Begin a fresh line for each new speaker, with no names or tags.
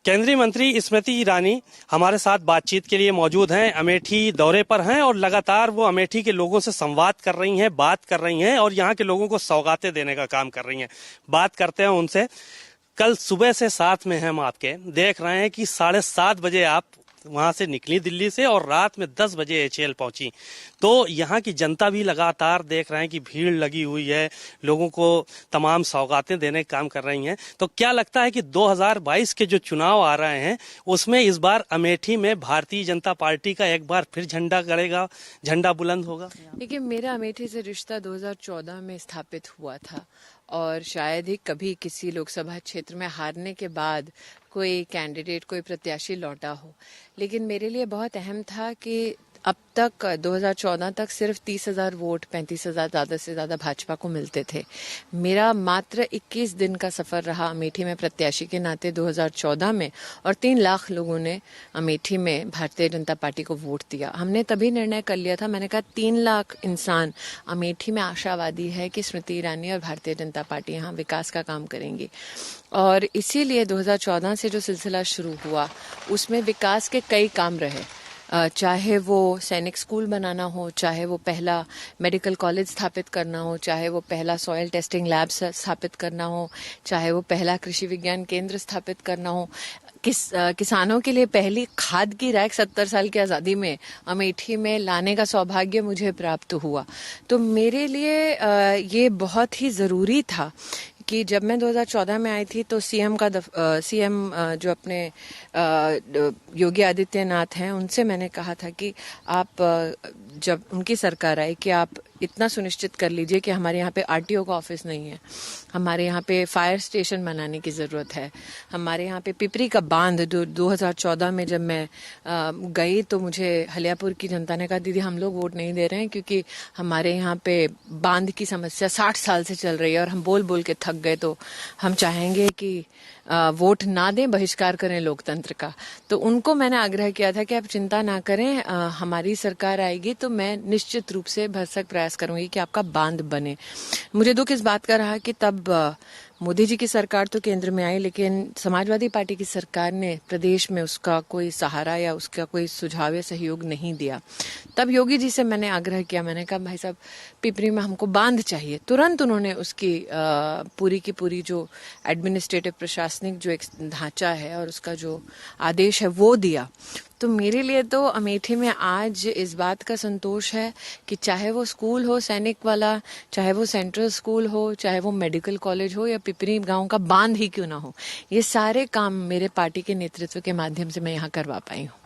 केंद्रीय मंत्री स्मृति ईरानी हमारे साथ बातचीत के लिए मौजूद हैं। अमेठी दौरे पर हैं और लगातार वो अमेठी के लोगों से संवाद कर रही हैं, बात कर रही हैं और यहाँ के लोगों को सौगातें देने का काम कर रही हैं। बात करते हैं उनसे। कल सुबह से साथ में हम आपके देख रहे हैं कि 7:30 बजे आप वहां से निकली दिल्ली से और रात में 10 बजे एचएएल पहुंची। तो यहाँ की जनता भी लगातार देख रहे हैं कि भीड़ लगी हुई है, लोगों को तमाम सौगातें देने का काम कर रही हैं। तो क्या लगता है कि 2022 के जो चुनाव आ रहे हैं उसमें इस बार अमेठी में भारतीय जनता पार्टी का एक बार फिर झंडा गड़ेगा, झंडा बुलंद होगा?
देखिए, मेरा अमेठी से रिश्ता 2014 में स्थापित हुआ था और शायद ही कभी किसी लोकसभा क्षेत्र में हारने के बाद कोई कैंडिडेट, कोई प्रत्याशी लौटा हो। लेकिन मेरे लिए बहुत अहम था कि अब तक 2014 तक सिर्फ 30,000 वोट, 35,000 ज़्यादा से ज़्यादा भाजपा को मिलते थे। मेरा मात्र 21 दिन का सफ़र रहा अमेठी में प्रत्याशी के नाते 2014 में, और 3 लाख लोगों ने अमेठी में भारतीय जनता पार्टी को वोट दिया। हमने तभी निर्णय कर लिया था, मैंने कहा 3 लाख इंसान अमेठी में आशावादी है कि स्मृति ईरानी और भारतीय जनता पार्टी यहाँ विकास का काम करेंगी। और इसीलिए 2014 से जो सिलसिला शुरू हुआ उसमें विकास के कई काम रहे। चाहे वो सैनिक स्कूल बनाना हो, चाहे वो पहला मेडिकल कॉलेज स्थापित करना हो, चाहे वो पहला सॉयल टेस्टिंग लैब स्थापित करना हो, चाहे वो पहला कृषि विज्ञान केंद्र स्थापित करना हो, किसानों के लिए पहली खाद की रैक 70 साल की आज़ादी में अमेठी में लाने का सौभाग्य मुझे प्राप्त हुआ। तो मेरे लिए ये बहुत ही ज़रूरी था कि जब मैं 2014 में आई थी तो सीएम जो अपने योगी आदित्यनाथ हैं, उनसे मैंने कहा था कि आप, जब उनकी सरकार आई, कि आप इतना सुनिश्चित कर लीजिए कि हमारे यहाँ पे आरटीओ का ऑफिस नहीं है, हमारे यहाँ पे फायर स्टेशन बनाने की ज़रूरत है, हमारे यहाँ पे पिपरी का बांध 2014 में जब मैं गई तो मुझे हलियापुर की जनता ने कहा, दीदी हम लोग वोट नहीं दे रहे हैं क्योंकि हमारे यहाँ पे बांध की समस्या 60 साल से चल रही है और हम बोल बोल के थक गए, तो हम चाहेंगे कि वोट ना दें, बहिष्कार करें लोकतंत्र का। तो उनको मैंने आग्रह किया था कि आप चिंता ना करें, हमारी सरकार आएगी तो मैं निश्चित रूप से भरसक प्रयास करूंगी कि आपका बांध बने। मुझे दुख इस बात का रहा कि तब मोदी जी की सरकार तो केंद्र में आई, लेकिन समाजवादी पार्टी की सरकार ने प्रदेश में उसका कोई सहारा या उसका कोई सुझाव या सहयोग नहीं दिया। तब योगी जी से मैंने आग्रह किया, मैंने कहा भाई साहब पिपरी में हमको बांध चाहिए। तुरंत उन्होंने उसकी पूरी की पूरी जो एडमिनिस्ट्रेटिव प्रशासनिक जो एक ढांचा है और उसका जो आदेश है वो दिया। तो मेरे लिए तो अमेठी में आज इस बात का संतोष है कि चाहे वो स्कूल हो सैनिक वाला, चाहे वो सेंट्रल स्कूल हो, चाहे वो मेडिकल कॉलेज हो या पिपरी गांव का बांध ही क्यों ना हो, ये सारे काम मेरे पार्टी के नेतृत्व के माध्यम से मैं यहाँ करवा पाई हूँ।